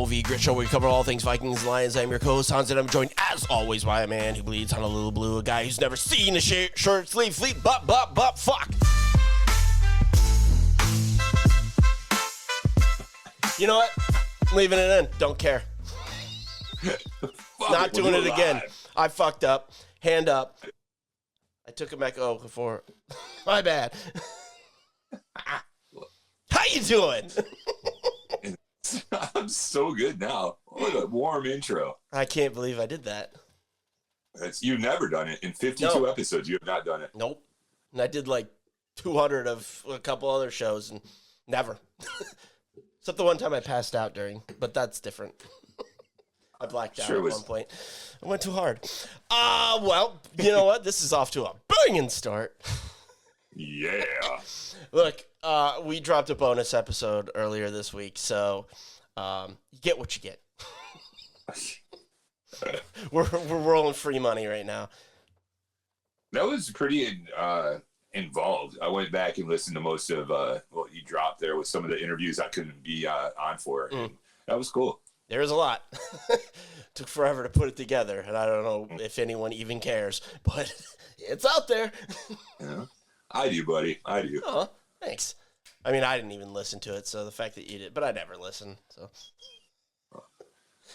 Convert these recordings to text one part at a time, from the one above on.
OV Grit Show, where we cover all things Vikings and Lions. I'm your co-host, Hans, and I'm joined, as always, by a man who bleeds on a little blue, a guy who's never seen a shirt sleeve fleet, but, fuck. You know what? I'm leaving it in. Don't care. Not doing it again. I fucked up. Hand up. I took it back. Oh, before. My bad. How you doing? I'm so good now. What a warm intro. I can't believe I did that. You've never done it. In 52 episodes, you have not done it. Nope. And I did like 200 of a couple other shows and never. Except the one time I passed out during, but that's different. I blacked out at one point. I went too hard. Well, you know what? This is off to a banging start. Yeah. Look, we dropped a bonus episode earlier this week, so you get what you get. We're rolling free money right now. That was pretty involved. I went back and listened to most of what you dropped there with some of the interviews I couldn't be on for. And that was cool. There was a lot. Took forever to put it together, and I don't know if anyone even cares, but it's out there. Yeah. I do, buddy. I do. Oh, thanks. I mean, I didn't even listen to it, so the fact that you did, but I never listen. So,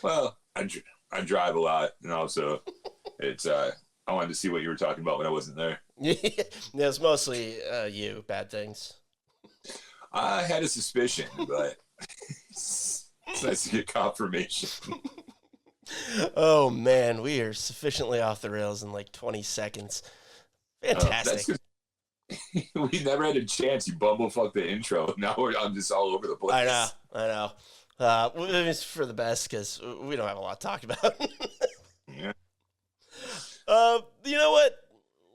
well, I drive a lot, and also it's I wanted to see what you were talking about when I wasn't there. Yeah, it's mostly you, bad things. I had a suspicion, but it's nice to get confirmation. Oh man, we are sufficiently off the rails in like 20 seconds. Fantastic. We never had a chance. You bumblefucked the intro. Now I'm just all over the place. I know. It's for the best because we don't have a lot to talk about. Yeah. You know what?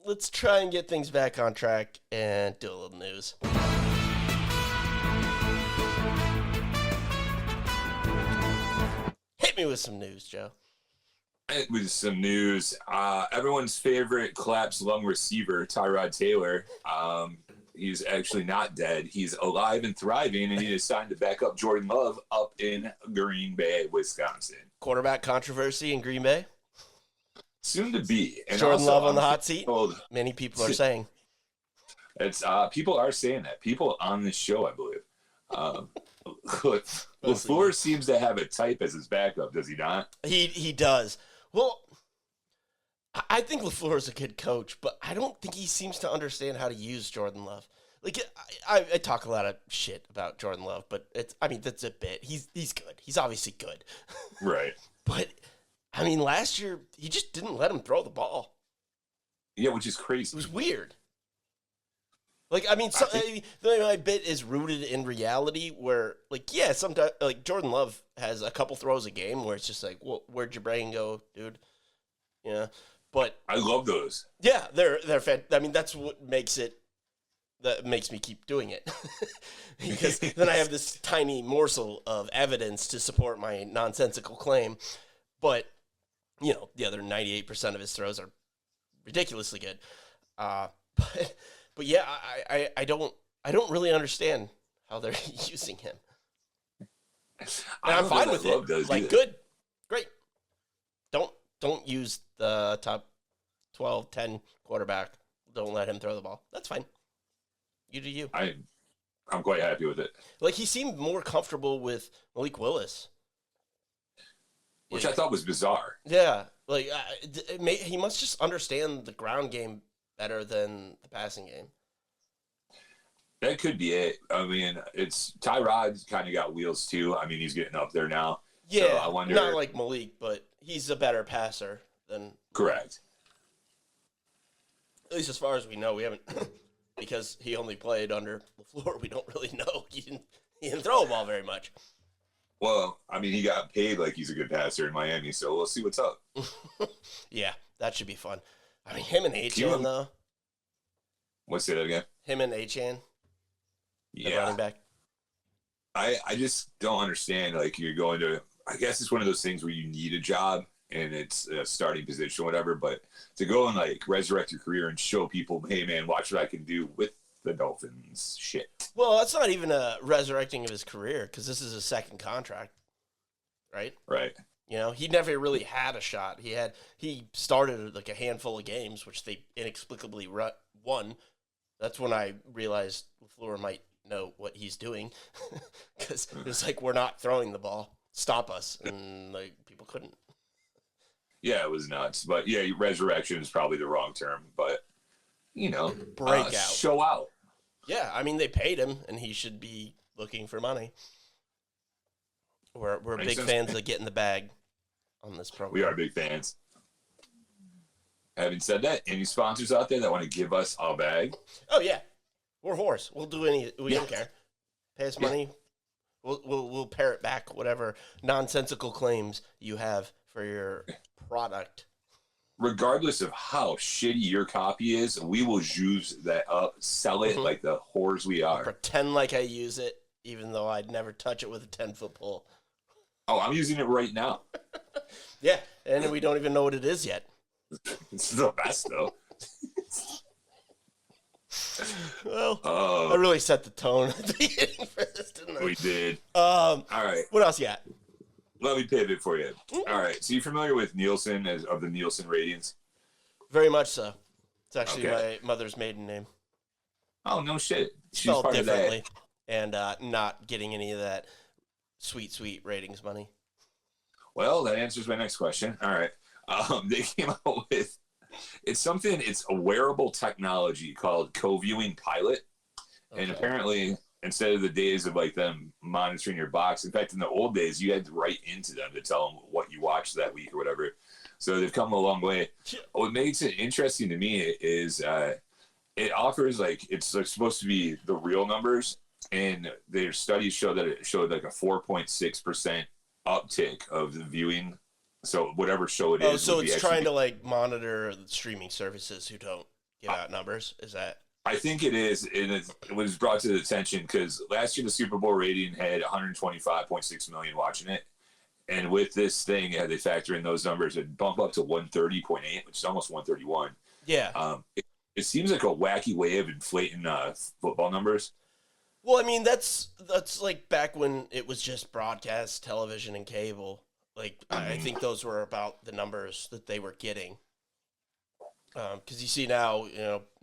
Let's try and get things back on track and do a little news. Hit me with some news, Joe. With some news, everyone's favorite collapsed lung receiver, Tyrod Taylor, he's actually not dead. He's alive and thriving, and he is signed to back up Jordan Love up in Green Bay, Wisconsin. Quarterback controversy in Green Bay? Soon to be. And Jordan also, Love on the hot seat? Many people are saying. It's people are saying that. People on this show, I believe. LaFleur seems to have a type as his backup, does he not? He does. Well, I think LaFleur is a good coach, but I don't think he seems to understand how to use Jordan Love. Like, I talk a lot of shit about Jordan Love, but that's a bit. He's good. He's obviously good. Right. But, I mean, last year, he just didn't let him throw the ball. Yeah, which is crazy. It was weird. Like, I mean, my bit is rooted in reality where, like, yeah, sometimes, like, Jordan Love has a couple throws a game where it's just like, well, where'd your brain go, dude? Yeah. But I love those. Yeah, they're I mean, that's what makes me keep doing it. Because then I have this tiny morsel of evidence to support my nonsensical claim. But, you know, the other 98% of his throws are ridiculously good. But yeah, I don't really understand how they're using him. And I'm fine with it. Like, good, great. Don't use the top 12, 10 quarterback. Don't let him throw the ball. That's fine. You do you. I'm quite happy with it. Like, he seemed more comfortable with Malik Willis, which I thought was bizarre. Yeah, like he must just understand the ground game better than the passing game. That could be it. I mean, it's Tyrod's kind of got wheels too. I mean, he's getting up there now. Yeah, so I wonder, not like Malik, but he's a better passer than. Correct. At least as far as we know, we haven't, because he only played under LaFleur. We don't really know. He didn't throw a ball very much. Well, I mean, he got paid like he's a good passer in Miami, so we'll see what's up. Yeah, that should be fun. I mean, him and Achan, though. What's that again? Him and Achan. Yeah. Running back. I just don't understand. Like, you're going to, I guess it's one of those things where you need a job and it's a starting position or whatever, but to go and, like, resurrect your career and show people, hey, man, watch what I can do with the Dolphins. Shit. Well, that's not even a resurrecting of his career because this is his second contract. right? Right. You know, he never really had a shot. He started like a handful of games, which they inexplicably won. That's when I realized LaFleur might know what he's doing, because it was like, we're not throwing the ball. Stop us, and like people couldn't. Yeah, it was nuts. But yeah, resurrection is probably the wrong term. But Breakout. Show out. Yeah, I mean they paid him, and he should be looking for money. We're Makes big sense. fans of getting the bag on this program. We are big fans. Having said that, any sponsors out there that want to give us a bag? Oh yeah, we're horse. We'll do any. We don't care. Pay us money. We'll parrot back whatever nonsensical claims you have for your product. Regardless of how shitty your copy is, we will use that up, sell it like the whores we are. Pretend like I use it, even though I'd never touch it with a 10-foot pole. Oh, I'm using it right now. Yeah, and we don't even know what it is yet. It's the best, though. Well, I really set the tone at the beginning for this, didn't I? We did. All right. What else you got? Let me pivot for you. All right. So you familiar with Nielsen of the Nielsen ratings? Very much so. It's actually my mother's maiden name. Oh, no shit. She's Spelled part differently, of that. and not getting any of that sweet ratings money. Well, that answers my next question. All right. They came out with it's a wearable technology called co-viewing pilot. Okay. And apparently, instead of the days of like them monitoring your box, in fact, in the old days, you had to write into them to tell them what you watched that week or whatever. So they've come a long way. What makes it interesting to me is it offers it's like supposed to be the real numbers, and their studies show that it showed like a 4.6% uptick of the viewing. So whatever show it is. Oh, so it's trying to like monitor the streaming services who don't give out numbers. Is that? I think it is, and it was brought to the attention because last year the Super Bowl rating had 125.6 million watching it, and with this thing, they factor in those numbers, it'd bump up to 130.8, which is almost 131. Yeah. It seems like a wacky way of inflating football numbers. Well, I mean that's like back when it was just broadcast television and cable. Like, I think those were about the numbers that they were getting. Because you see now,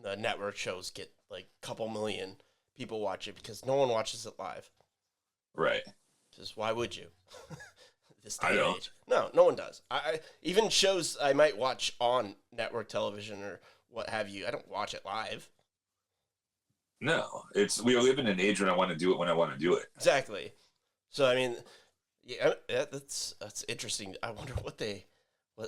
the network shows get like a couple million people watch it because no one watches it live. Right. Just why would you? This day and age. No one does. I even shows I might watch on network television or what have you. I don't watch it live. No, we live in an age when I want to do it when I want to do it. Exactly. So I mean. Yeah, that's interesting. I wonder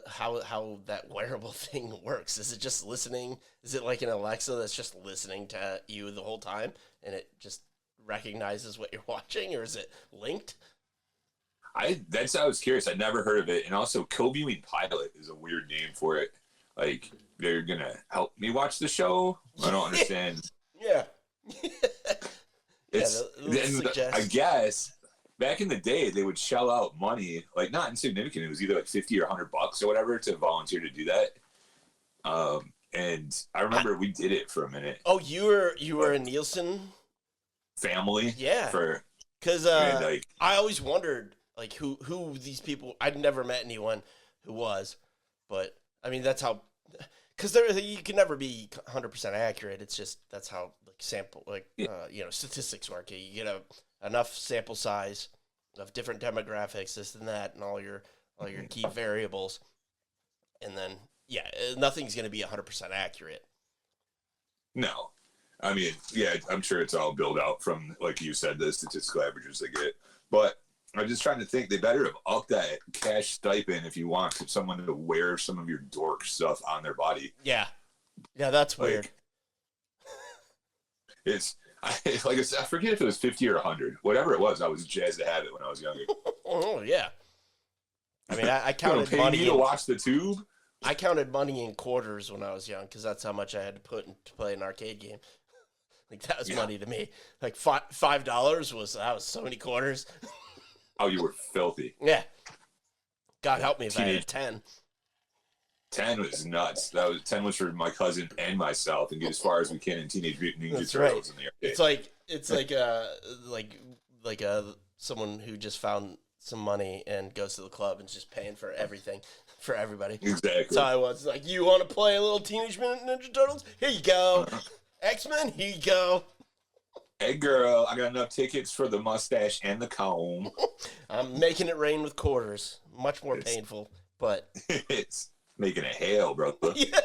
how that wearable thing works. Is it just listening? Is it like an Alexa that's just listening to you the whole time and it just recognizes what you're watching, or is it linked? I was curious. I'd never heard of it, and also co-viewing pilot is a weird name for it. Like they're gonna help me watch the show. I don't understand. Yeah. I guess. Back in the day, they would shell out money, like not insignificant. It was either like $50 or $100 or whatever to volunteer to do that. And I remember we did it for a minute. Oh, you were a Nielsen family, yeah. Because I always wondered like who these people. I'd never met anyone who was, but I mean that's how. Because you can never be 100% accurate. It's just that's how statistics work. You get enough sample size of different demographics, this and that, and all your key variables, and then nothing's going to be 100% accurate. No, I mean, I'm sure it's all built out from, like you said, the statistical averages they get. But I'm just trying to think, they better have upped that cash stipend if you want someone to wear some of your dork stuff on their body. Yeah, that's weird. It's like I said, I forget if it was 50 or 100, whatever it was. I was jazzed to have it when I was younger. Oh yeah. I mean, I counted money to watch the tube. I counted money in quarters when I was young because that's how much I had to put in to play an arcade game. Like that was money to me. Like $5 was so many quarters. Oh, you were filthy. Yeah. God help me if I had 10. 10 was nuts. 10 was for my cousin and myself, and get as far as we can in Teenage Mutant Ninja Turtles in the arcade. It's like someone who just found some money and goes to the club and is just paying for everything for everybody. Exactly. That's how I was. Like, you want to play a little Teenage Mutant Ninja Turtles? Here you go. X-Men? Here you go. Hey, girl, I got enough tickets for the mustache and the comb. I'm making it rain with quarters. Much more painful, but... It's making it hell, brother. Yeah.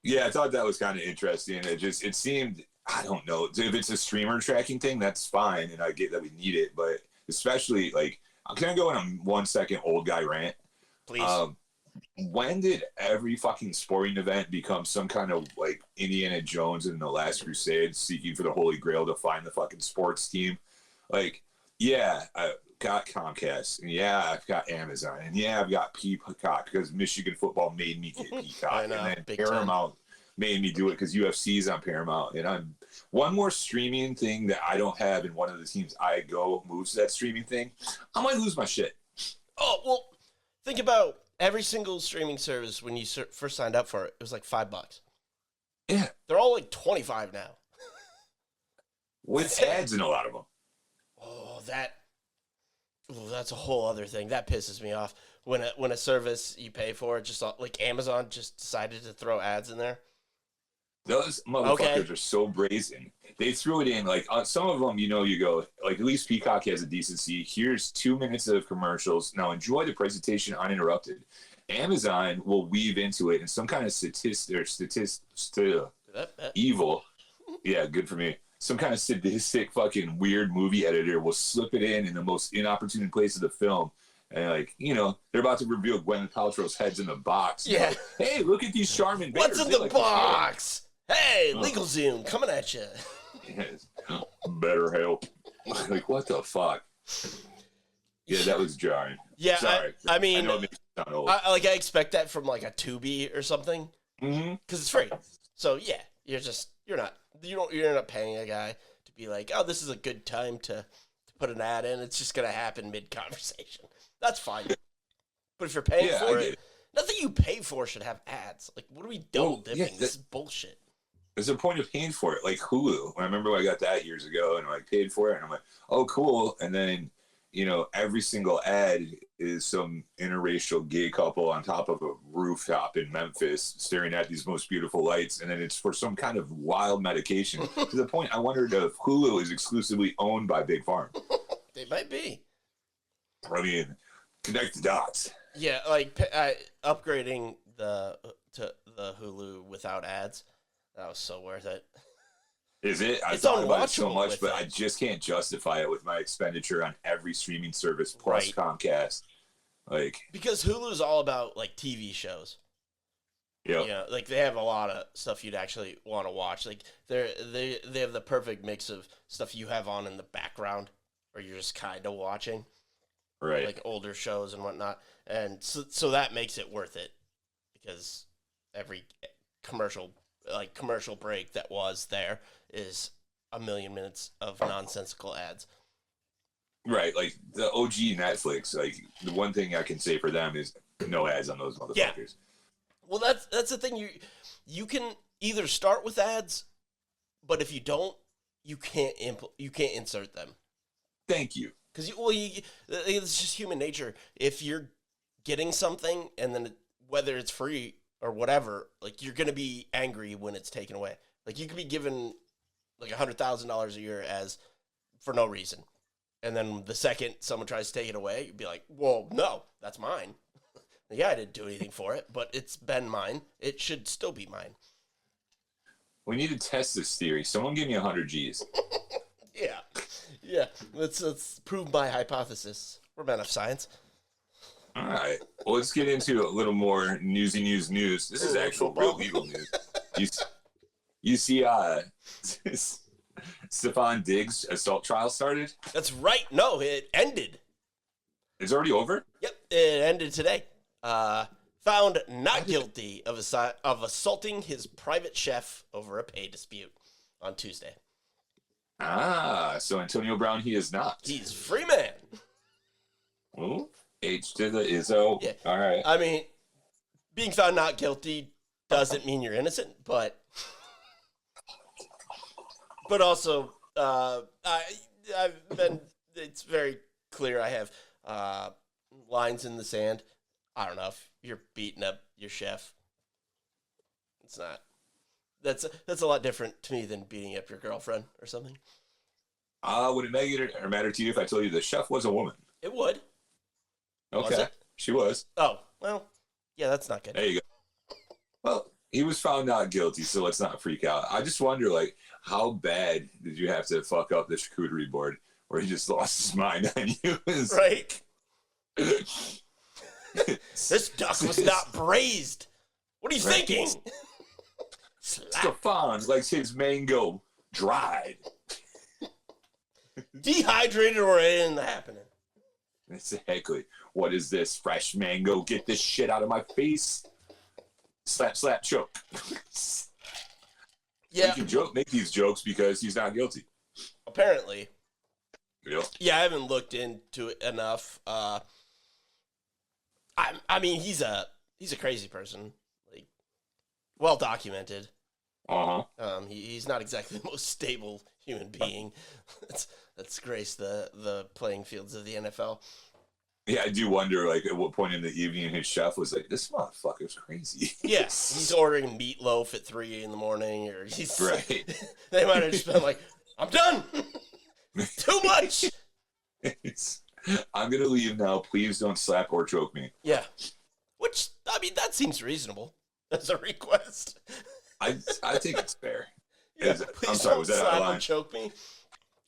Yeah, I thought that was kind of interesting. It seemed, I don't know, if it's a streamer tracking thing, that's fine, and I get that we need it, but especially, like, can I go on a 1 second old guy rant? Please. When did every fucking sporting event become some kind of, like, Indiana Jones in the Last Crusade seeking for the Holy Grail to find the fucking sports team? Like, yeah, I got Comcast, and yeah, I've got Amazon, and yeah, I've got Peacock because Michigan football made me get Peacock, I know, and then Paramount made me do it because UFC's on Paramount, and I'm one more streaming thing that I don't have, and one of the teams I go moves to that streaming thing, I might lose my shit. Oh, well, think about every single streaming service when you first signed up for it. It was like $5. Yeah. They're all like 25 now. With ads in a lot of them. Oh, that's a whole other thing. That pisses me off. When a service you pay for, just like Amazon just decided to throw ads in there. Those motherfuckers are so brazen. They threw it in, like, on some of them, you go, like, at least Peacock has a decency. Here's 2 minutes of commercials. Now enjoy the presentation uninterrupted. Amazon will weave into it in some kind of evil. Yeah, good for me. Some kind of sadistic fucking weird movie editor will slip it in the most inopportune place of the film. And, like, they're about to reveal Gwyneth Paltrow's head's in the box. Yeah. Like, hey, look at these Charmin What's bears. in the box? Hey, LegalZoom coming at you. Yes. Better help. Like, what the fuck? Yeah, that was jarring. Yeah, sorry. I mean, I know it makes you sound old. I expect that from like a Tubi or something, because it's free. So yeah, you're not paying a guy to be like, oh, this is a good time to put an ad in. It's just gonna happen mid conversation. That's fine. But if you're paying for it, nothing you pay for should have ads. Like, what are we double dipping? This is bullshit. There's a point of paying for it, like Hulu. I remember when I got that years ago, and I paid for it, and I'm like, oh, cool. And then, every single ad is some interracial gay couple on top of a rooftop in Memphis staring at these most beautiful lights, and then it's for some kind of wild medication. To the point, I wondered if Hulu is exclusively owned by Big Farm. They might be. I mean, connect the dots. Yeah, like upgrading to the Hulu without ads. That was so worth it. Is it? I thought about it so much, but I just can't justify it with my expenditure on every streaming service plus Comcast. Like, because Hulu's all about like TV shows. Yeah. Like they have a lot of stuff you'd actually want to watch. Like they have the perfect mix of stuff you have on in the background, or you're just kind of watching. Right. Like older shows and whatnot, and so that makes it worth it, because every commercial break that was there is a million minutes of nonsensical ads. Right, like the OG Netflix. Like, the one thing I can say for them is no ads on those motherfuckers. Yeah. Well, that's the thing. You can either start with ads, but if you don't, you can't insert them. Thank you. Because it's just human nature. If you're getting something and then whether it's free or whatever, like, you're gonna be angry when it's taken away. Like, you could be given like $100,000 a year for no reason, and then the second someone tries to take it away, you'd be like, "Well, no, that's mine." Yeah, I didn't do anything for it, but it's been mine. It should still be mine. We need to test this theory. Someone give me 100 G's. Yeah. Let's prove my hypothesis. We're men of science. All right. Well, let's get into a little more newsy news. This is actual real legal news. You see, Stephon Diggs' assault trial started? That's right. No, it ended. It's already over? Yep, it ended today. Found not guilty of assaulting his private chef over a pay dispute on Tuesday. So Antonio Brown, he is not. He's free man. Ooh, H to the Izzo. Yeah. All right. I mean, being found not guilty doesn't mean you're innocent, but also I've been. It's very clear. I have lines in the sand. I don't know if you're beating up your chef. It's not. That's a lot different to me than beating up your girlfriend or something. Would it make it or matter to you if I told you the chef was a woman? It would. Okay, Was it? she was. Oh well, yeah, that's not good. There you go. Well, he was found not guilty, so let's not freak out. I just wonder, like, how bad did you have to fuck up the charcuterie board where he just lost his mind on you? Right. This duck was not braised. What are you thinking? Stefan likes his mango dried. Dehydrated or it ain't happening. Exactly. What is this? Fresh mango? Get this shit out of my face. Slap, slap, choke. Yeah. He can make these jokes because he's not guilty. Apparently. Yep. Yeah, I haven't looked into it enough. I mean, he's a crazy person. Like, well documented. He's not exactly the most stable human being. That's graced the playing fields of the NFL. Yeah, I do wonder, like, at what point in the evening his chef was like, "This motherfucker's crazy." Yes, he's ordering meatloaf at 3 a.m, or he's right. They might have just been like, "I'm done. Too much." I'm gonna leave now. Please don't slap or choke me. Yeah, which I mean that seems reasonable as a request. I think it's fair. Yeah, I'm sorry, was that out of slap line? or choke me?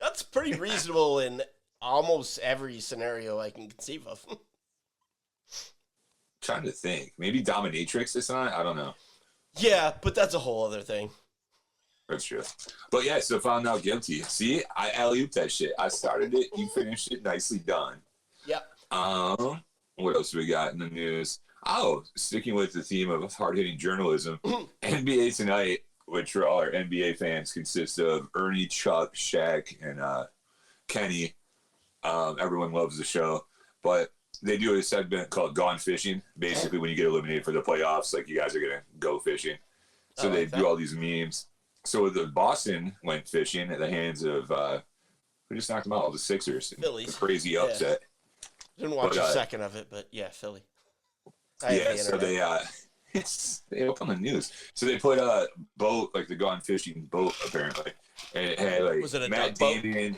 That's pretty reasonable in almost every scenario I can conceive of. Trying to think. Maybe dominatrix is not. I don't know. Yeah, but that's a whole other thing. That's true. But yeah, so found out guilty. See, I alley-ooped that shit. I started it. You finished it. Nicely done. Yep. What else we got in the news? Oh, sticking with the theme of hard-hitting journalism, NBA Tonight, which for all our NBA fans consists of Ernie, Chuck, Shaq, and Kenny. Everyone loves the show, but they do a segment called Gone Fishing. Basically, when you get eliminated for the playoffs, like you guys are going to go fishing. So they do all these memes. So the Boston went fishing at the hands of, who just knocked them out? All the Sixers. Phillies. A crazy upset. Didn't watch a second of it, but yeah, Philly. Yeah, so they opened the news. So they put a boat, like the Gone Fishing boat, apparently. And it had like Was it a Matt Damon,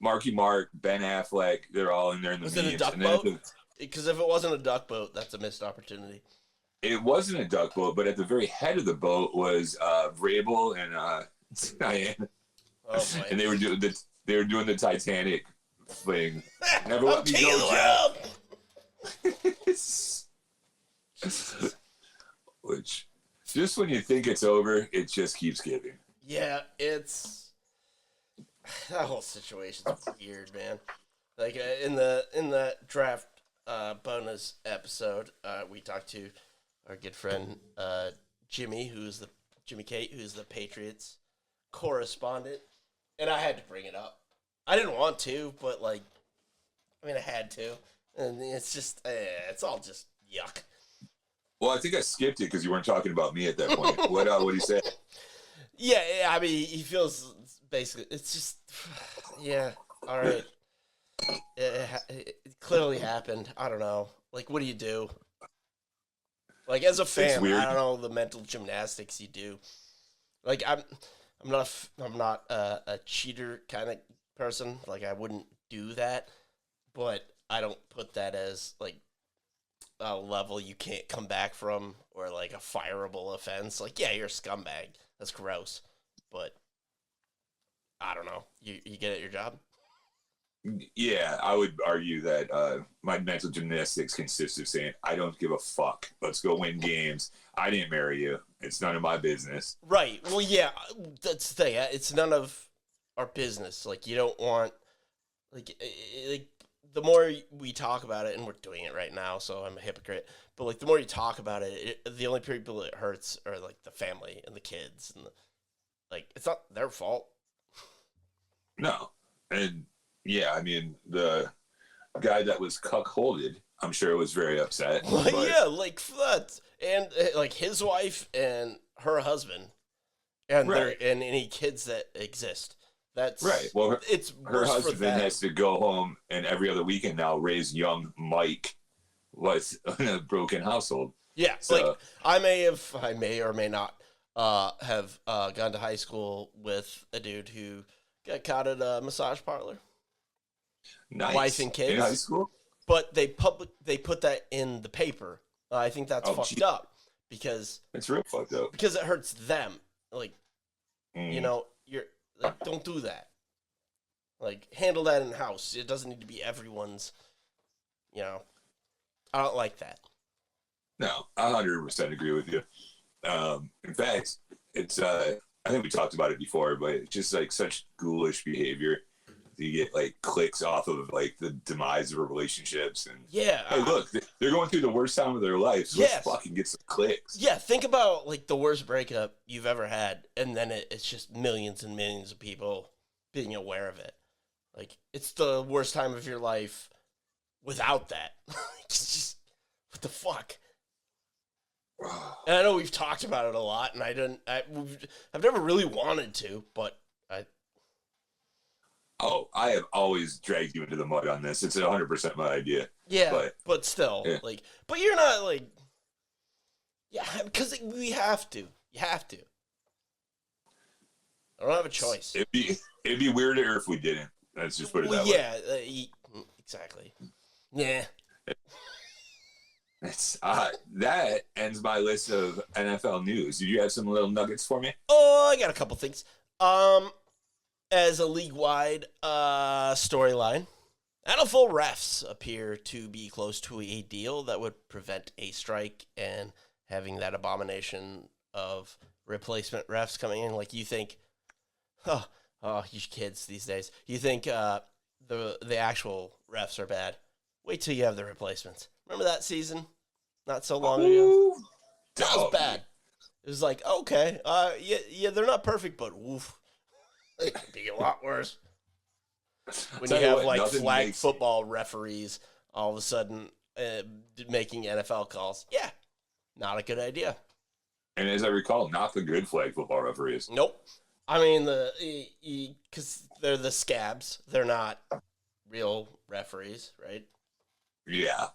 Marky Mark, Ben Affleck. They're all in there in the Was memes. it a duck boat? Because if it wasn't a duck boat, that's a missed opportunity. It wasn't a duck boat, but at the very head of the boat was Vrabel and Diane. Oh boy. And they were doing the Titanic thing. Never let me go, Jack. Which, just when you think it's over, it just keeps giving. Yeah, it's that whole situation's weird, man. Like in the draft bonus episode, we talked to our good friend Jimmy Kate, who's the Patriots correspondent, and I had to bring it up. I didn't want to, but like, I mean, I had to, and it's just, it's all just yuck. Well, I think I skipped it because you weren't talking about me at that point. What did he say? Yeah, I mean, he feels basically, it's just, yeah, all right. It clearly happened. I don't know. Like, what do you do? Like, as a fan, I don't know the mental gymnastics you do. Like, I'm not a cheater kind of person. Like, I wouldn't do that, but I don't put that as like a level you can't come back from or like a fireable offense. Like, yeah, you're a scumbag. That's gross, but I don't know. You get at your job? Yeah, I would argue that my mental gymnastics consists of saying, I don't give a fuck. Let's go win games. I didn't marry you. It's none of my business. Right. Well, yeah, that's the thing. It's none of our business. Like, you don't want, like the more we talk about it, and we're doing it right now, so I'm a hypocrite, but, like, the more you talk about it, the only people it hurts are, like, the family and the kids. And, like, it's not their fault. No. And, yeah, I mean, the guy that was cuckolded, I'm sure was very upset. Well, but... yeah, like, that. And, like, his wife and her husband and Right. and any kids that exist. That's Right. Well, it's her worse for husband them. has to go home and every other weekend now raise young Mike was in a broken household. Yeah, So, like I may or may not have gone to high school with a dude who got caught at a massage parlor, nice. wife and kids. In high school? But they put that in the paper. I think that's fucked up because it's real fucked up. Because it hurts them. Like, you know, you're like, don't do that. Like, handle that in house. It doesn't need to be everyone's. You know, I don't like that. No, I 100% agree with you. In fact, it's I think we talked about it before, but it's just like such ghoulish behavior. You get like clicks off of like the demise of relationships, and yeah, hey, look, they're going through the worst time of their life, so let's fucking get some clicks. Yeah, think about like the worst breakup you've ever had, and then it's just millions and millions of people being aware of it. Like it's the worst time of your life without that. It's just what the fuck. And I know we've talked about it a lot, and I've never really wanted to, but I have always dragged you into the mud on this. It's 100% my idea. Yeah, but still, like, but you're not like, yeah, because we have to. You have to. I don't have a choice. It'd be weirder if we didn't. Let's just put it that way. Yeah, exactly. Yeah. That ends my list of NFL news. Do you have some little nuggets for me? Oh, I got a couple things. As a league-wide storyline, NFL refs appear to be close to a deal that would prevent a strike and having that abomination of replacement refs coming in. Like you think, oh, you kids these days. You think the actual refs are bad. Wait till you have the replacements. Remember that season? Not so long ago. That was bad. It was like, okay, yeah, they're not perfect, but woof. It could be a lot worse. When you have like flag football referees all of a sudden making NFL calls. Yeah, not a good idea. And as I recall, not the good flag football referees. Nope. I mean, because they're the scabs. They're not real referees, right? Yeah.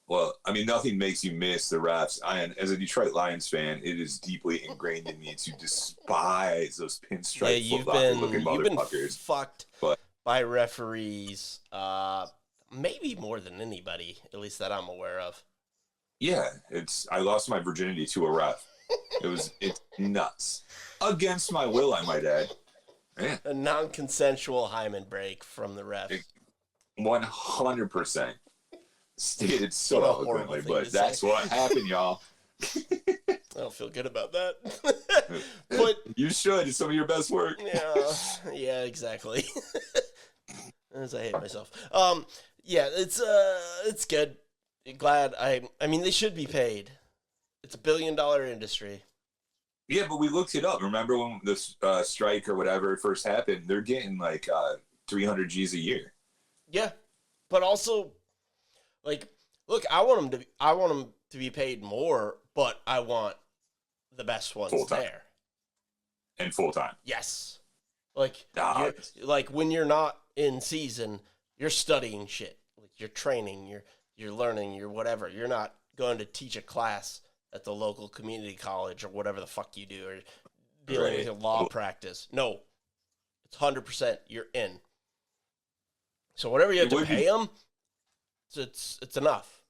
Well, I mean, nothing makes you miss the refs. As a Detroit Lions fan, it is deeply ingrained in me to despise those pinstripe football-looking motherfuckers. You've been fucked by referees, maybe more than anybody, at least that I'm aware of. Yeah, I lost my virginity to a ref. It's nuts. Against my will, I might add. Yeah. A non-consensual hymen break from the ref. 100%. Stated so eloquently, but that's what happened, y'all. I don't feel good about that. But you should. It's some of your best work. Yeah, exactly. As I hate myself. Yeah, it's good. Glad I mean, they should be paid. It's $1 billion industry. Yeah, but we looked it up. Remember when this strike or whatever first happened? They're getting like 300 G's a year. Yeah, but also, like, look, I want them to be paid more, but I want the best ones full-time. There. And full time. Yes. Like when you're not in season, you're studying shit. Like you're training, you're learning, you're whatever. You're not going to teach a class at the local community college or whatever the fuck you do, or dealing with your law practice. No, it's 100%. You're in. So whatever you have to pay them, it's enough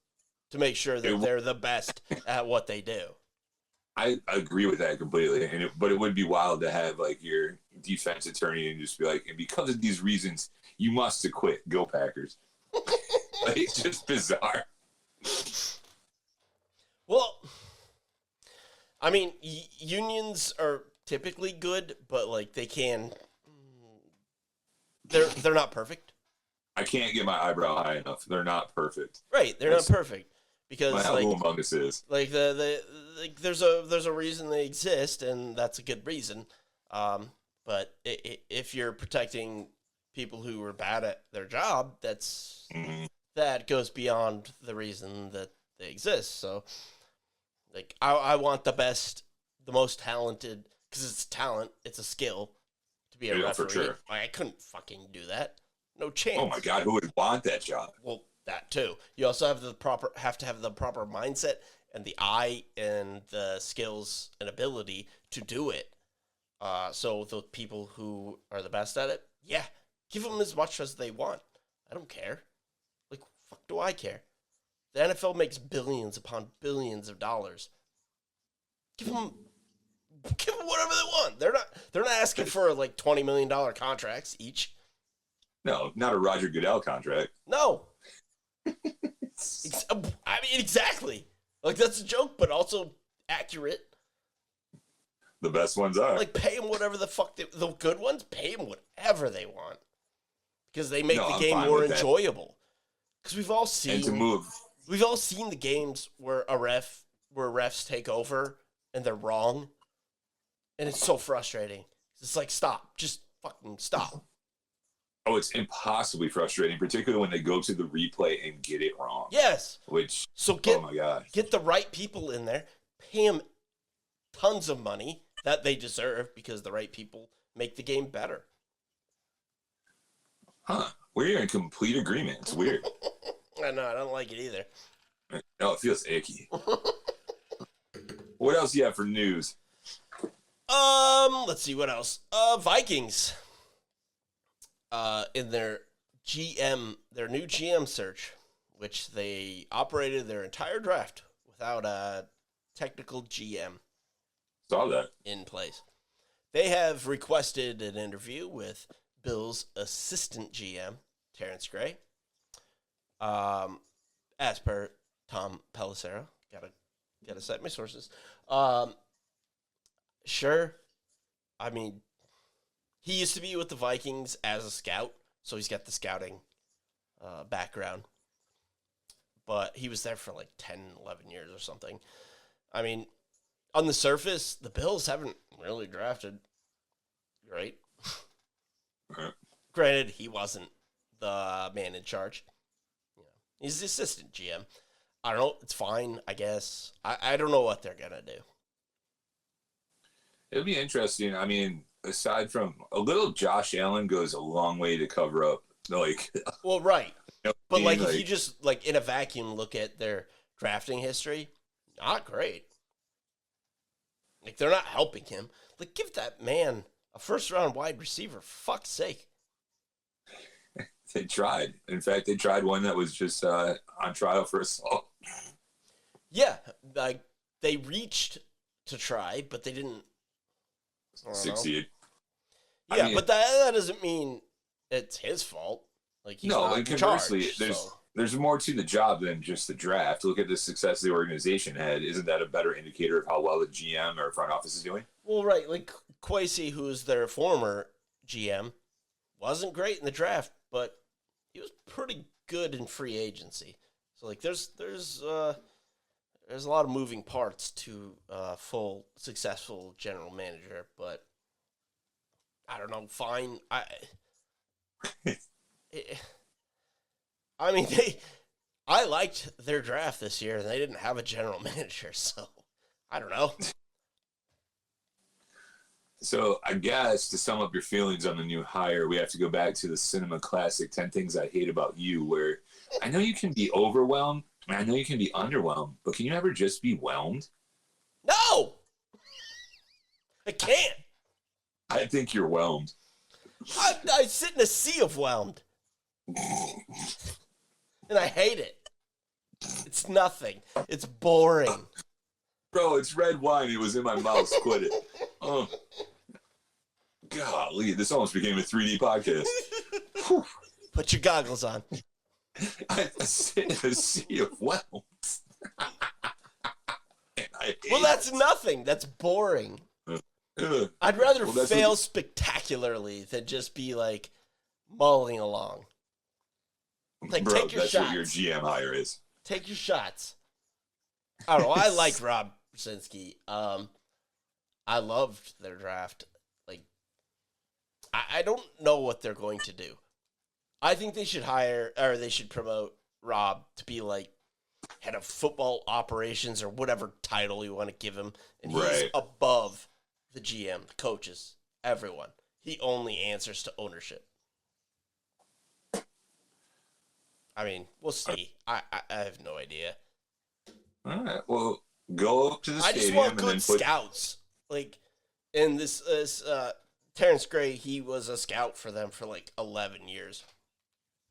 to make sure that they're the best at what they do. I agree with that completely, but it would be wild to have like your defense attorney and just be like, and because of these reasons, you must acquit. Go Packers. Like, it's just bizarre. Well, I mean, unions are typically good, but like they're not perfect. I can't get my eyebrow high enough. They're not perfect. Right, they're not perfect because like Among Us is like there's a reason they exist, and that's a good reason. But if you're protecting people who are bad at their job, that goes beyond the reason that they exist. So, like, I want the best, the most talented because it's talent, it's a skill to be a Yeah, referee. for sure. Like, I couldn't fucking do that. No chance. Oh my God, who would want that job? Well, that too. You also have to have the proper mindset and the eye and the skills and ability to do it. So the people who are the best at it, yeah, give them as much as they want. I don't care. Like, fuck do I care? The NFL makes billions upon billions of dollars. Give them whatever they want. They're not asking for like $20 million contracts each. No, not a Roger Goodell contract. No. I mean, exactly. Like, that's a joke, but also accurate. The best ones are. Like, pay them whatever the fuck the good ones, pay them whatever they want. Because they make the game more enjoyable. Because we've all seen the games where refs take over and they're wrong. And it's so frustrating. It's like, stop. Just fucking stop. Oh, it's impossibly frustrating, particularly when they go to the replay and get it wrong. Yes. Oh my gosh. Get the right people in there, pay them tons of money that they deserve because the right people make the game better. Huh. We're in complete agreement. It's weird. I know, I don't like it either. No, it feels icky. What else do you have for news? Let's see what else. Vikings. In their new GM search, which they operated their entire draft without a technical GM. Saw that. In place. They have requested an interview with Bills' assistant GM, Terrence Gray. As per Tom Pelissero. Gotta cite my sources. Sure. I mean, he used to be with the Vikings as a scout, so he's got the scouting background. But he was there for like 10, 11 years or something. I mean, on the surface, the Bills haven't really drafted great. Granted, he wasn't the man in charge. He's the assistant GM. I don't know. It's fine, I guess. I don't know what they're going to do. It'll be interesting. I mean, aside from a little Josh Allen goes a long way to cover up, like. Well, right. You know, but like, if you just like in a vacuum look at their drafting history, not great. Like, they're not helping him. Like, give that man a first-round wide receiver. Fuck's sake. They tried. In fact, they tried one that was just on trial for assault. Yeah, like they reached to try, but they didn't succeed. Yeah, I mean, but that doesn't mean it's his fault. Like, he's not in conversely, charge, there's more to the job than just the draft. Look at the success the organization had. Isn't that a better indicator of how well the GM or front office is doing? Well, right. Like Kwesi, who's their former GM, wasn't great in the draft, but he was pretty good in free agency. So like, there's a lot of moving parts to full successful general manager, but I don't know. Fine. I mean, I liked their draft this year, and they didn't have a general manager, so I don't know. So I guess to sum up your feelings on the new hire, we have to go back to the cinema classic 10 Things I Hate About You, where I know you can be overwhelmed, and I know you can be underwhelmed, but can you ever just be whelmed? No! I can't. I think you're whelmed. I sit in a sea of whelmed. And I hate it. It's nothing. It's boring. Bro, it's red wine. It was in my mouth. Quit it. Oh. Golly, this almost became a 3D podcast. Put your goggles on. I sit in a sea of whelms. Well, that's nothing. That's boring. I'd rather fail spectacularly than just be like mulling along. Like, bro, take your that's shots. what your GM hire is. Take your shots. I don't know. I like Rob Brzezinski. I loved their draft. Like, I don't know what they're going to do. I think they should they should promote Rob to be like head of football operations or whatever title you want to give him, and he's above the GM, the coaches, everyone. He only answers to ownership. I mean, we'll see. I have no idea. All right. Well, go up to the I stadium just want and good then put. scouts. Like, and this Terrence Gray, he was a scout for them for like 11 years.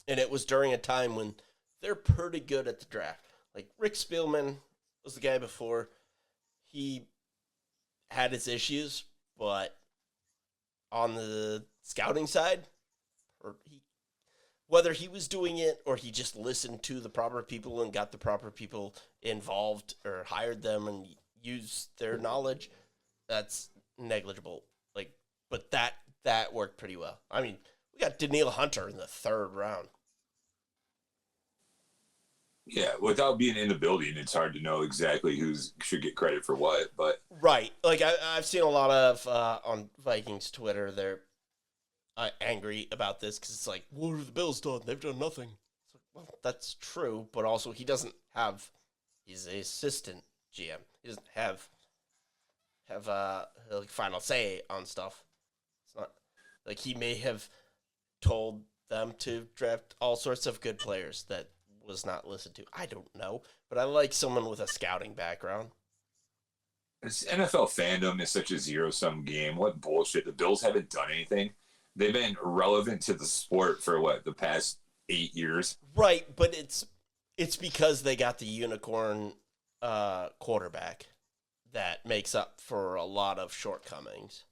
And it was during a time when they're pretty good at the draft. Like, Rick Spielman was the guy before. He had his issues, but on the scouting side, whether he was doing it or he just listened to the proper people and got the proper people involved or hired them and used their knowledge, that's negligible. Like, but that worked pretty well. I mean, we got Daniil Hunter in the 3rd round. Yeah, without being in the building, it's hard to know exactly who should get credit for what. But right, like I've seen a lot of on Vikings Twitter, they're angry about this because it's like, what have the Bills done? They've done nothing. It's like, well, that's true, but also he's an assistant GM. He doesn't have like final say on stuff. It's not like he may have told them to draft all sorts of good players that was not listened to. I don't know, but I like someone with a scouting background. this NFL fandom is such a zero-sum game. What bullshit. The Bills haven't done anything. They've been relevant to the sport for the past 8 years. Right, but it's because they got the unicorn quarterback that makes up for a lot of shortcomings.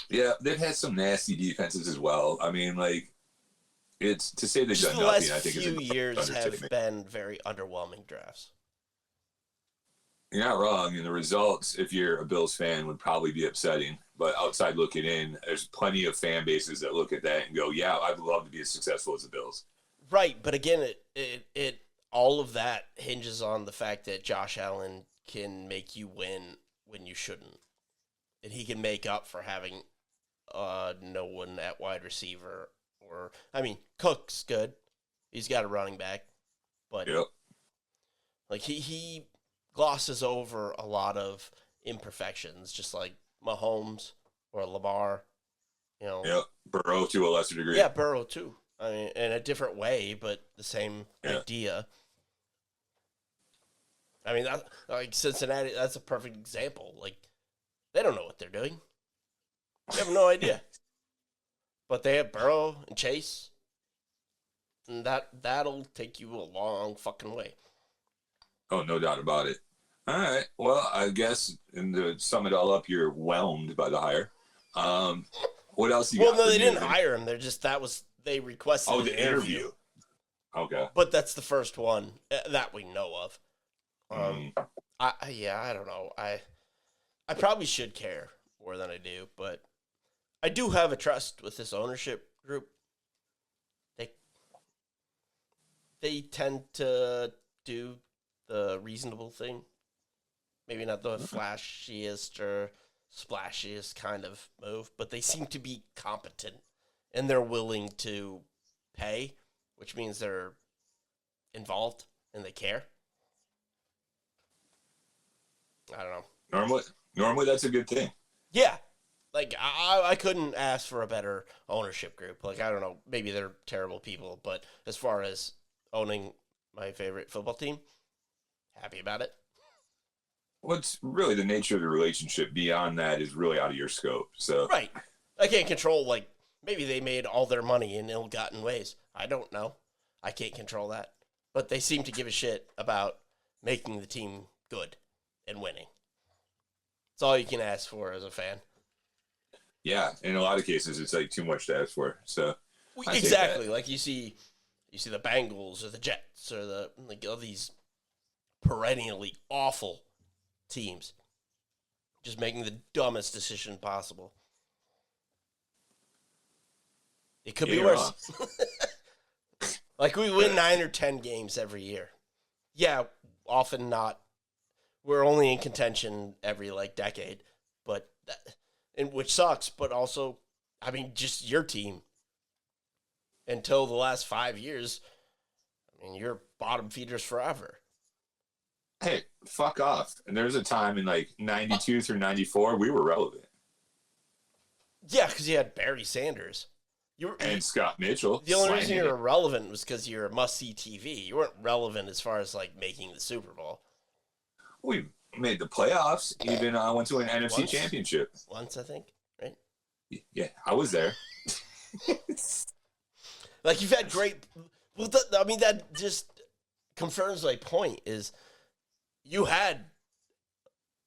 Yeah, they've had some nasty defenses as well. I mean, like, it's to say they've done nothing. I think the last few years have been very underwhelming drafts. You're not wrong, and the results, if you're a Bills fan, would probably be upsetting. But outside looking in, there's plenty of fan bases that look at that and go, "Yeah, I'd love to be as successful as the Bills." Right, but again, it all of that hinges on the fact that Josh Allen can make you win when you shouldn't, and he can make up for having no one at wide receiver. Or I mean, Cook's good; he's got a running back, but yep. like he glosses over a lot of imperfections, just like Mahomes or Lamar. You know, Yep. Burrow to a lesser degree. Yeah, Burrow too. I mean, in a different way, but the same idea. I mean, like Cincinnati, that's a perfect example. Like, they don't know what they're doing. They have no idea. But they have Burrow and Chase, and that'll take you a long fucking way. Oh, no doubt about it. All right. Well, I guess, and to sum it all up, you're whelmed by the hire. What else you got? Well, no, they didn't hire him. They're just, they requested the interview. Okay. But that's the first one that we know of. I don't know. I probably should care more than I do, but I do have a trust with this ownership group. They tend to do the reasonable thing. Maybe not the flashiest or splashiest kind of move, but they seem to be competent and they're willing to pay, which means they're involved and they care. I don't know. Normally that's a good thing. Yeah. Like, I couldn't ask for a better ownership group. Like, I don't know, maybe they're terrible people, but as far as owning my favorite football team, happy about it. What's really the nature of the relationship beyond that is really out of your scope. So right. I can't control, like, maybe they made all their money in ill-gotten ways. I don't know. I can't control that. But they seem to give a shit about making the team good and winning. It's all you can ask for as a fan. Yeah, in a lot of cases, it's like too much to ask for. So exactly, like you see the Bengals or the Jets or all these perennially awful teams just making the dumbest decision possible. It could be worse. Like, we win 9 or 10 games every year. Yeah, often not. We're only in contention every decade, but which sucks. But also, I mean, just your team. Until the last 5 years, I mean, you're bottom feeders forever. Hey, fuck off. And there was a time in like 92 through 94, we were relevant. Yeah, because you had Barry Sanders. And Scott Mitchell. The only reason you were relevant was because you're a must-see TV. You weren't relevant as far as like making the Super Bowl. We made the playoffs. Even went to an NFC championship. Once, I think, right? Yeah, I was there. Like, you've had great... Well, I mean, that just confirms my point, is you had,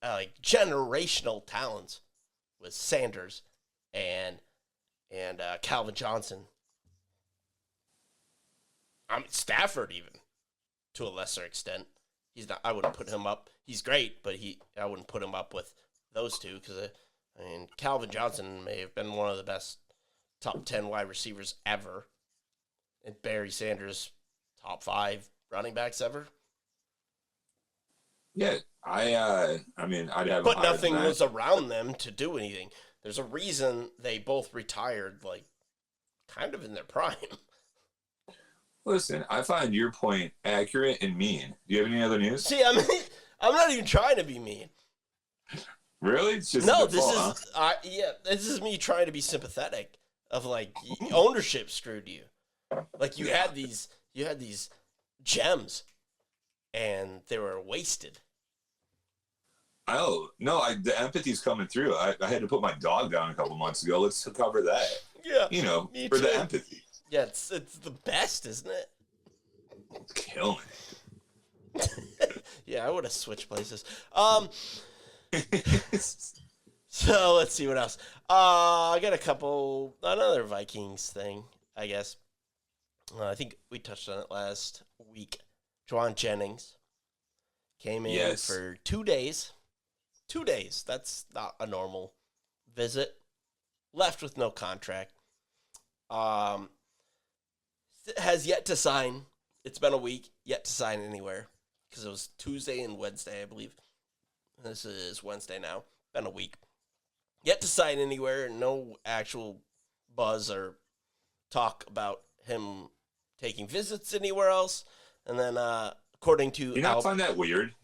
like, generational talents with Sanders and Calvin Johnson. Stafford, even, to a lesser extent. He's not. I wouldn't put him up. He's great, but I wouldn't put him up with those two, because, Calvin Johnson may have been one of the best top 10 wide receivers ever. And Barry Sanders, top 5 running backs ever. Yeah, I'd have. But nothing was around them to do anything. There's a reason they both retired, like, kind of in their prime. Listen, I find your point accurate and mean. Do you have any other news? See, I'm not even trying to be mean. Really? It's just no. This is me trying to be sympathetic. Of like, ownership screwed you. Like, you had these gems, and they were wasted. Oh, no, the empathy's coming through. I had to put my dog down a couple months ago. Let's cover that. Yeah. For the empathy. Yeah, it's the best, isn't it? It's killing it. Yeah, I would have switched places. So, let's see what else. I got another Vikings thing, I guess. I think we touched on it last week. Juwan Jennings came in for 2 days. 2 days. That's not a normal visit. Left with no contract. Has yet to sign. It's been a week. Yet to sign anywhere. Because it was Tuesday and Wednesday, I believe. This is Wednesday now. Been a week. Yet to sign anywhere. No actual buzz or talk about him taking visits anywhere else. And then, according to... You not find that weird?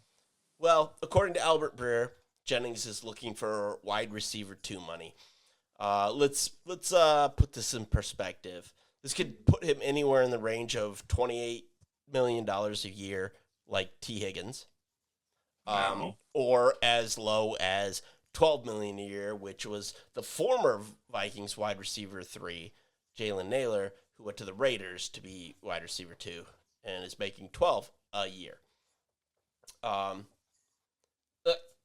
Well, according to Albert Breer, Jennings is looking for wide receiver 2 money. Let's put this in perspective. This could put him anywhere in the range of $28 million a year, like T. Higgins. Or as low as $12 million a year, which was the former Vikings wide receiver 3, Jalen Naylor, who went to the Raiders to be wide receiver 2, and is making $12 a year.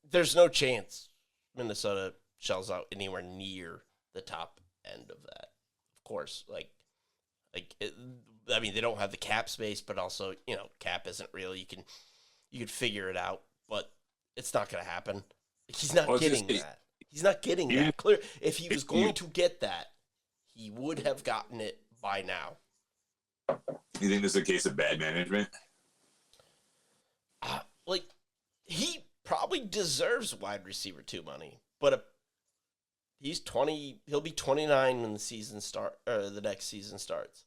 There's no chance Minnesota shells out anywhere near the top end of that. Of course, they don't have the cap space, but also, cap isn't real. You could figure it out, but it's not going to happen. He's not getting that. He's not getting that. Clear. If he was going to get that, he would have gotten it by now. You think this is a case of bad management? He probably deserves wide receiver 2 money, but he's 20. He'll be 29 when the next season starts.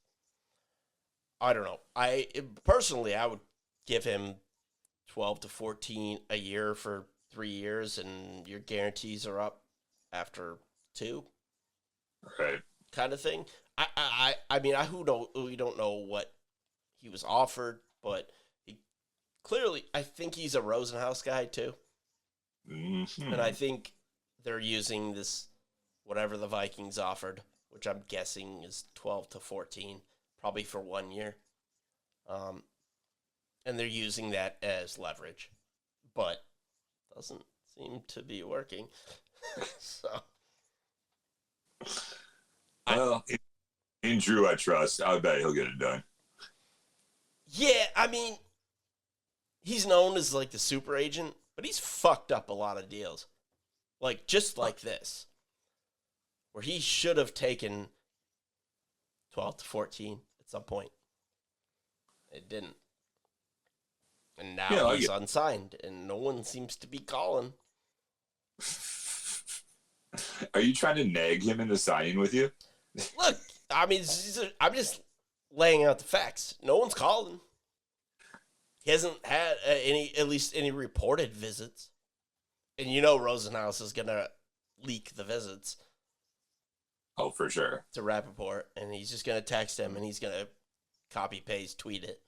I don't know. I would give him 12 to 14 a year for 3 years, and your guarantees are up after 2. Right. Kind of thing. We don't know what he was offered, but I think he's a Rosenhaus guy too. Mm-hmm. And I think they're using this, whatever the Vikings offered, which I'm guessing is 12 to 14, probably for 1 year. And they're using that as leverage, but doesn't seem to be working. So, well, in Drew, I trust. I bet he'll get it done. Yeah, he's known as like the super agent, but he's fucked up a lot of deals, just like this, where he should have taken 12 to 14 at some point. It didn't. And now he's unsigned, and no one seems to be calling. Are you trying to nag him into signing with you? Look, I'm just laying out the facts. No one's calling. He hasn't had at least any reported visits. And Rosenhaus is going to leak the visits. Oh, for sure. To Rappaport, and he's just going to text him, and he's going to copy-paste, tweet it.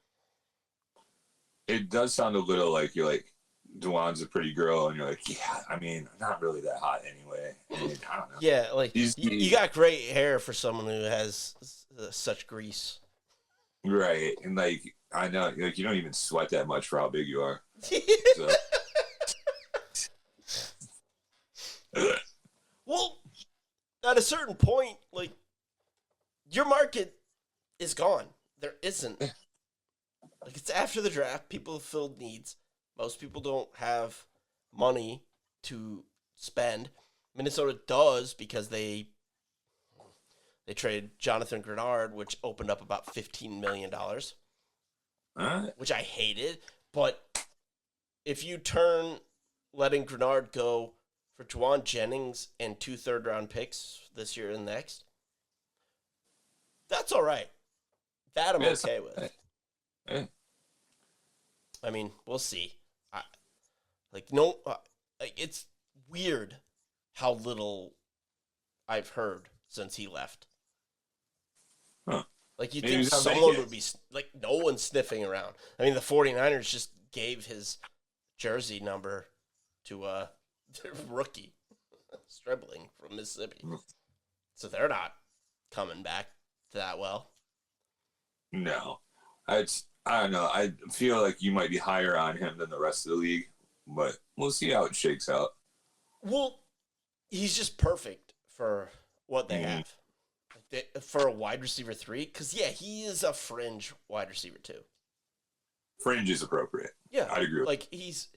It does sound a little like you're like, Dewan's a pretty girl, and you're like, yeah, I mean, not really that hot anyway. I don't know. Yeah, like, you got great hair for someone who has such grease. Right, and like, I know, like, you don't even sweat that much for how big you are. So. Well, at a certain point, like, your market is gone. There isn't. Like, it's after the draft. People have filled needs. Most people don't have money to spend. Minnesota does because they traded Jonathan Grenard, which opened up about $15 million, which I hated. But if you turn letting Grenard go for Juwan Jennings and 2 third-round picks this year and next, that's all right. That I'm okay with. Yeah. I mean, we'll see. It's weird how little I've heard since he left. Huh. Like, you'd think someone would be, like, no one's sniffing around. I mean, the 49ers just gave his jersey number to their rookie, Stribling from Mississippi. So they're not coming back that well. No. I don't know. I feel like you might be higher on him than the rest of the league, but we'll see how it shakes out. Well, he's just perfect for what they have. For a wide receiver 3, because, yeah, he is a fringe wide receiver 2. Fringe is appropriate. Yeah. I'd agree with like, he's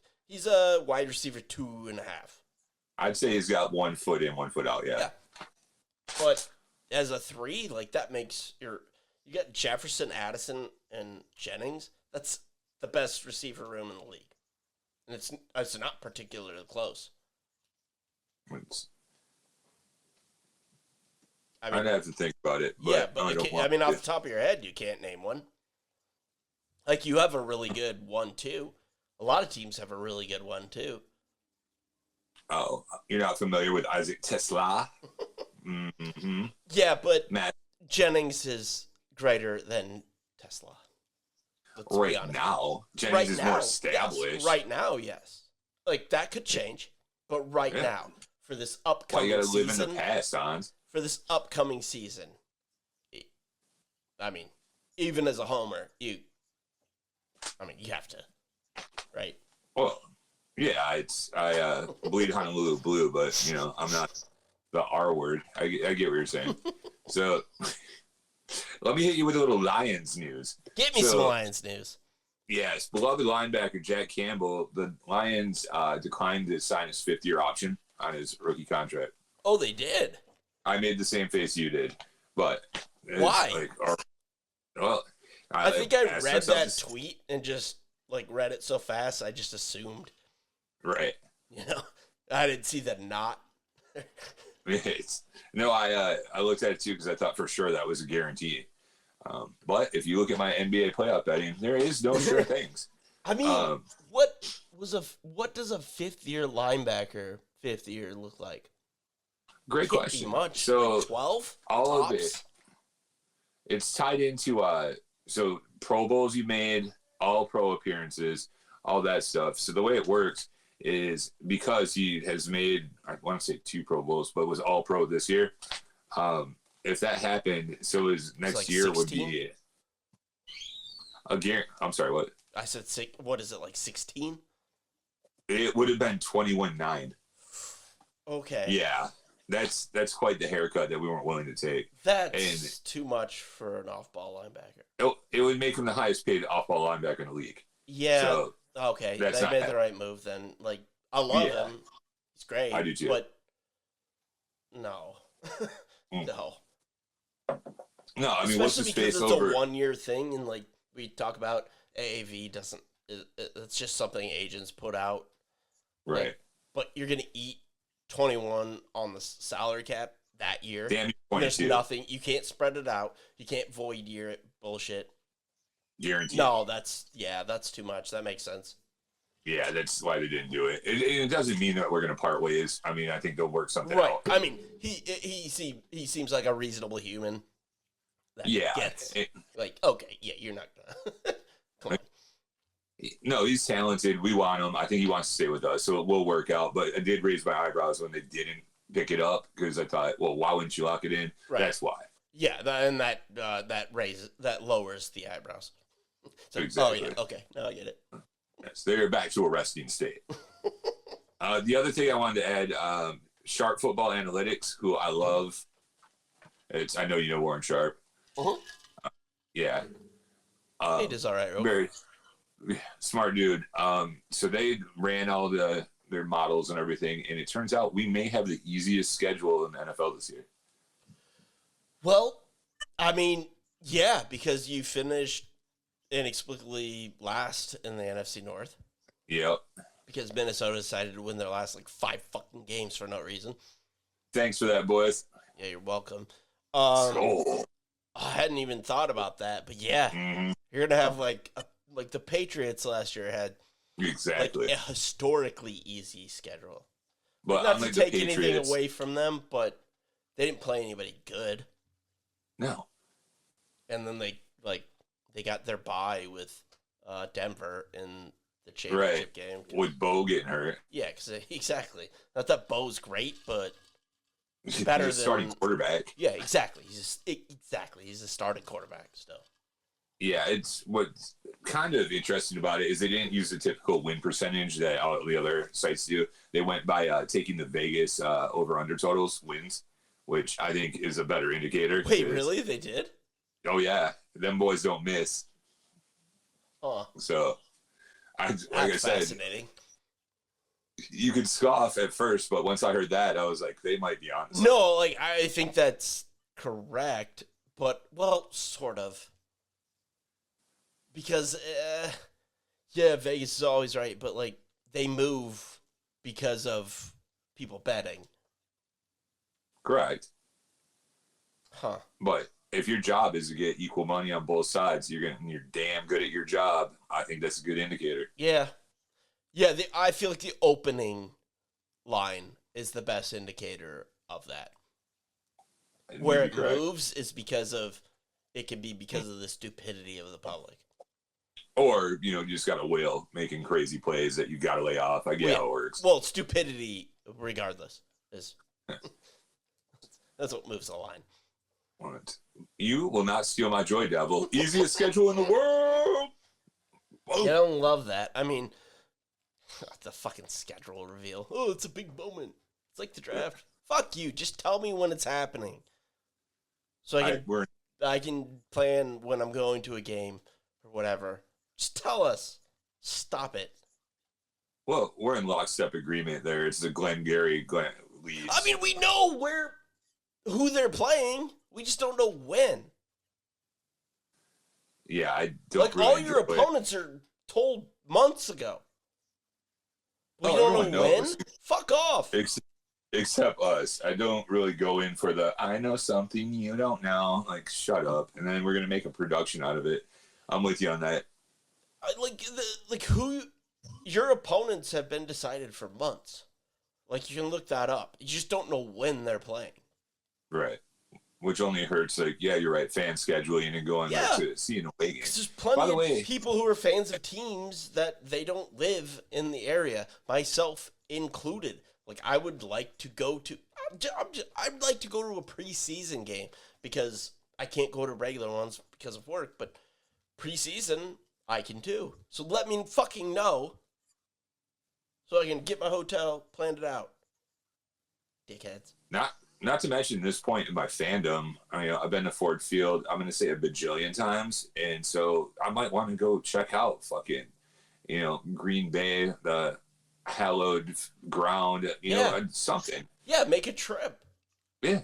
a wide receiver 2.5. I'd say he's got 1 foot in, 1 foot out, yeah. But as a 3, like, that makes you got Jefferson, Addison, and Jennings. That's the best receiver room in the league. And it's not particularly close. I'd have to think about it. But yeah, but off the top of your head, you can't name one. Like, you have a really good 1-2. A lot of teams have a really good 1-2. Oh, you're not familiar with Isaac Tesla? Mm-hmm. Yeah, but Jennings is greater than Tesla. Right now, Jennings is more established. Yes. Right now, yes. Like, that could change. But now, for this upcoming season. Well, you got to live in the past, Hans. For this upcoming season, I mean, even as a homer, you have to, right? Well, yeah, I bleed Honolulu blue, but, I'm not the R word. I get what you're saying. So, let me hit you with a little Lions news. Get me some Lions news. Yes, beloved linebacker Jack Campbell, the Lions declined to sign his 5th-year option on his rookie contract. Oh, they did? I made the same face you did, but why? I think I read that tweet and just read it so fast I just assumed. Right. I didn't see the not. No, I looked at it too because I thought for sure that was a guarantee. But if you look at my NBA playoff betting, there is no sure things. I mean, what does a 5th-year linebacker 5th year look like? Great question. Much. So 12? All tops? of it. It's tied into so Pro Bowls you made, all pro appearances, all that stuff. So the way it works is because he has made, I want to say 2 Pro Bowls, but was all pro this year. If that happened, so his next year 16? Would be again. I'm sorry, what? I said what is it, like 16? It would have been 21-9. Okay. Yeah. That's quite the haircut that we weren't willing to take. That's too much for an off-ball linebacker. It would make him the highest paid off-ball linebacker in the league. Yeah. So okay. They made the right move then. Like, I love him. He's great. I do too. But no. No. No, I mean, especially what's the space because over? It's a 1-year thing, and we talk about AAV doesn't. It's just something agents put out. Right. But you're gonna eat 21 on the salary cap that year. Damn, there's nothing. You can't spread it out. You can't void year it. Bullshit. Guaranteed. No, that's too much. That makes sense. Yeah, that's why they didn't do it. It doesn't mean that we're going to part ways. I mean, I think they'll work something Right. out. I mean, he seems like a reasonable human. That gets like, okay, yeah, you're not gonna. Come on. No, he's talented. We want him. I think he wants to stay with us, so it will work out. But I did raise my eyebrows when they didn't pick it up because I thought, well, why wouldn't you lock it in? Right. That's why. Yeah, that lowers the eyebrows. So, exactly. Oh yeah, okay, now I get it. Yes, they're back to a resting state. The other thing I wanted to add, Sharp Football Analytics, who I love. I know you know Warren Sharp. Uh-huh. Yeah. He does all right. Very smart dude. So they ran all their models and everything, and it turns out we may have the easiest schedule in the NFL this year. Well, I mean, yeah, because you finished inexplicably last in the NFC North. Yep. Because Minnesota decided to win their last 5 fucking games for no reason. Thanks for that, boys. Yeah, you're welcome. Skol. I hadn't even thought about that, but yeah, you're gonna have like the Patriots last year had exactly a historically easy schedule. But not to take anything away from them, but they didn't play anybody good. No. And then they got their bye with Denver in the championship game. With Bo getting hurt. Yeah, exactly. Not that Bo's great, but better than starting quarterback. Yeah, exactly. He's a starting quarterback still. Yeah, it's what's kind of interesting about it is they didn't use the typical win percentage that all the other sites do. They went by taking the Vegas over/under totals wins, which I think is a better indicator. Wait, really? They did? Oh yeah, them boys don't miss. Huh. So, That's fascinating. You could scoff at first, but once I heard that, I was like, they might be honest. No, I think that's correct, but well, sort of. Because, Vegas is always right, but they move because of people betting. Correct. Huh. But if your job is to get equal money on both sides, you're damn good at your job. I think that's a good indicator. Yeah. Yeah, I feel like the opening line is the best indicator of that. Where it moves is because of the stupidity of the public. Or, you just got a whale making crazy plays that you got to lay off. I get how it works. Well, stupidity, regardless, is that's what moves the line. What? You will not steal my joy, devil. Easiest schedule in the world. I don't love that. I mean, the fucking schedule reveal. Oh, it's a big moment. It's like the draft. Fuck you. Just tell me when it's happening, so I can plan when I'm going to a game or whatever. Just tell us. Stop it. Well, we're in lockstep agreement there. It's the Glenn leads. I mean, we know who they're playing. We just don't know when. Yeah, I don't. Really all your opponents are told months ago. We don't know when. Fuck off. Except us. I don't really go in for the I know something you don't know. Shut up. And then we're gonna make a production out of it. I'm with you on that. Who your opponents have been decided for months. You can look that up. You just don't know when they're playing. Right. Which only hurts, you're right, fan scheduling and going to seeing away games. There's plenty of people who are fans of teams that they don't live in the area, myself included. I would like to go to I'd like to go to a preseason game because I can't go to regular ones because of work, but preseason I can too. So let me fucking know so I can get my hotel, plan it out. Dickheads. Not to mention this point in my fandom, I've been to Ford Field, I'm going to say a bajillion times, and so I might want to go check out fucking, Green Bay, the hallowed ground, something. Yeah, make a trip. Yeah.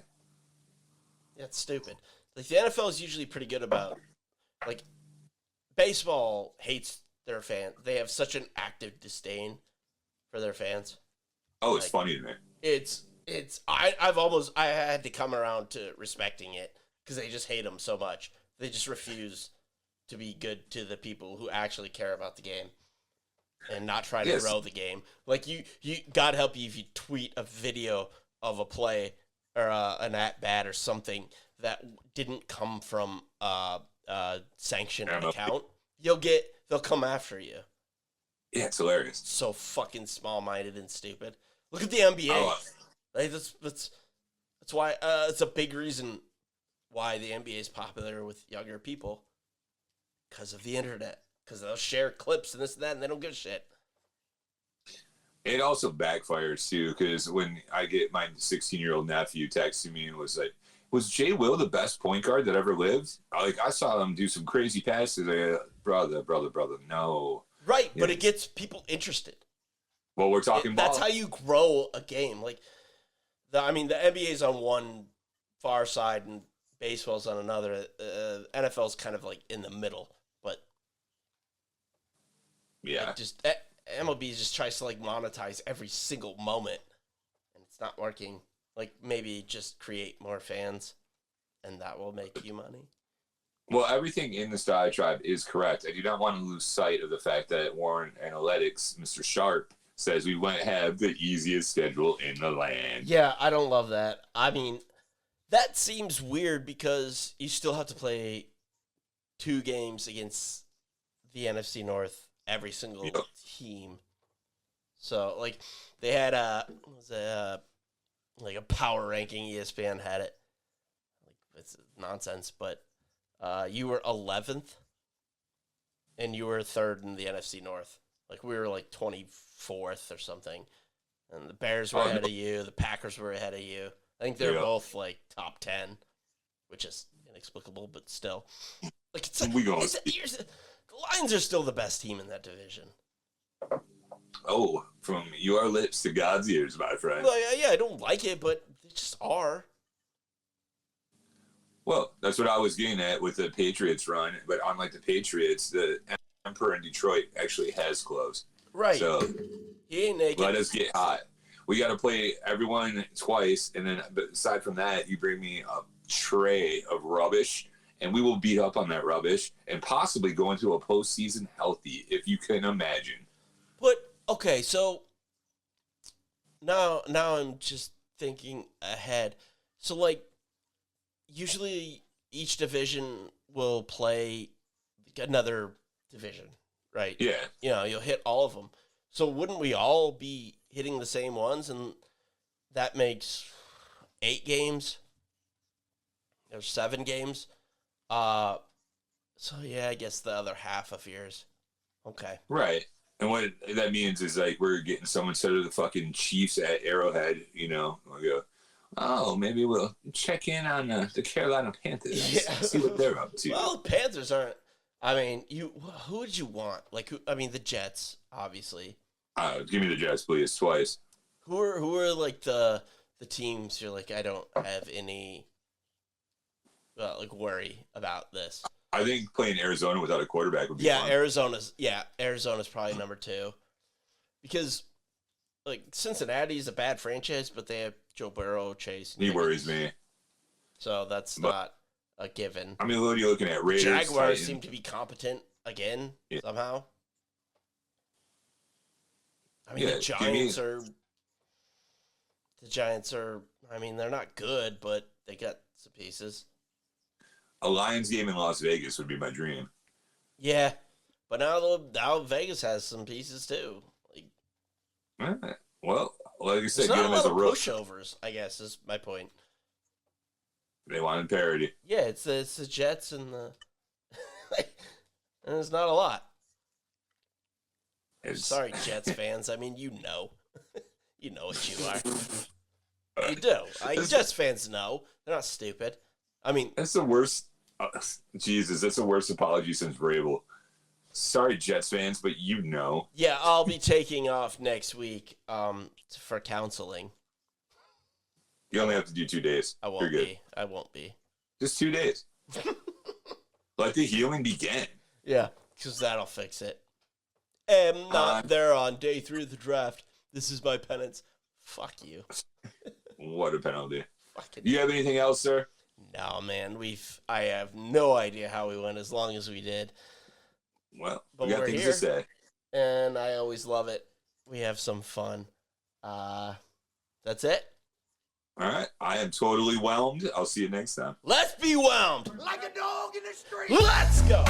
That's stupid. The NFL is usually pretty good about, baseball hates their fans. They have such an active disdain for their fans. Oh, it's funny to me. I had to come around to respecting it because they just hate them so much. They just refuse to be good to the people who actually care about the game and not try to Yes. grow the game. Like you God help you if you tweet a video of a play or an at bat or something that didn't come from sanctioned account. They'll come after you. Yeah, it's hilarious. So fucking small-minded and stupid. Look at the NBA. Like that's why it's a big reason why the NBA is popular with younger people, because of the internet. Because they'll share clips and this and that, and they don't give a shit. It also backfires too, because when I get my 16-year-old nephew texting me and was like, "Was Jay Will the best point guard that ever lived?" I saw him do some crazy passes. Brother, no. Right, but it gets people interested. Well, we're talking ball. That's how you grow a game. Like, the NBA's on one far side and baseball's on another. NFL's kind of like in the middle, but yeah, like just MLB just tries to like monetize every single moment, and it's not working. Like, maybe just create more fans, and that will make you money. Well, everything in this diatribe is correct. I do not want to lose sight of the fact that Warren Analytics, Mr. Sharp, says we won't have the easiest schedule in the land. Yeah, I don't love that. I mean, that seems weird because you still have to play 2 games against the NFC North, every single team. So, like, they had like a power ranking. ESPN had it. Like, it's nonsense, but you were 11th, and you were 3rd in the NFC North. Like, we were like 24th or something, and the Bears were ahead of you. The Packers were ahead of you. I think they're both like top 10, which is inexplicable, but still. Like, the Lions are still the best team in that division. Oh, from your lips to God's ears, my friend. Well, yeah, I don't like it, but they just are. Well, that's what I was getting at with the Patriots run. But unlike the Patriots, the Emperor in Detroit actually has clothes. Right. So he ain't naked. Let us get hot. We got to play everyone twice. And then, but aside from that, you bring me a tray of rubbish, and we will beat up on that rubbish and possibly go into a postseason healthy, if you can imagine. But, okay, so now I'm just thinking ahead. So, like, usually each division will play another division, right? Yeah. You know, you'll hit all of them. So wouldn't we all be hitting the same ones? And that makes 8 games. There's 7 games. So, yeah, I guess the other half of yours. Okay. Right. And what that means is, like, we're getting someone instead of the fucking Chiefs at Arrowhead, you know, we'll go, oh, maybe we'll check in on the Carolina Panthers. Yeah. See what they're up to. Well, the Panthers aren't. I mean, who would you want? Like, the Jets, obviously. Give me the Jets, please, twice. Who are like the teams you're like, I don't have any like worry about this? I think playing Arizona without a quarterback would be fun. Arizona's probably number 2. Because like Cincinnati's a bad franchise, but they have Joe Burrow, Chase. He worries me. So that's not a given. I mean, what are you looking at? Raiders, Jaguars Titans. seem to be competent again somehow. I mean, the Giants are. I mean, they're not good, but they got some pieces. A Lions game in Las Vegas would be my dream. Yeah, but now Vegas has some pieces too. Like, well, like I said, there's get not them a as lot a of rook. pushovers, I guess, is my point. They wanted parity. Yeah, it's the Jets and the and it's not a lot. Sorry, Jets fans. I mean, you know what you are. You do. Jets fans know. They're not stupid. I mean, that's the worst. Jesus, that's the worst apology since Vrabel. Sorry, Jets fans, but you know. Yeah, I'll be taking off next week for counseling. You only have to do 2 days. I won't be. I won't be. Just 2 days. Let the healing begin. Yeah, because that'll fix it. Am not there on day 3 of the draft. This is my penance. Fuck you. What a penalty. Fucking Do you have anything else, sir? No, man, I have no idea how we went as long as we did. Well, But we got we're things here, to say. and I always love it. We have some fun. That's it. All right. I am totally whelmed. I'll see you next time. Let's be whelmed. Like a dog in the street. Let's go.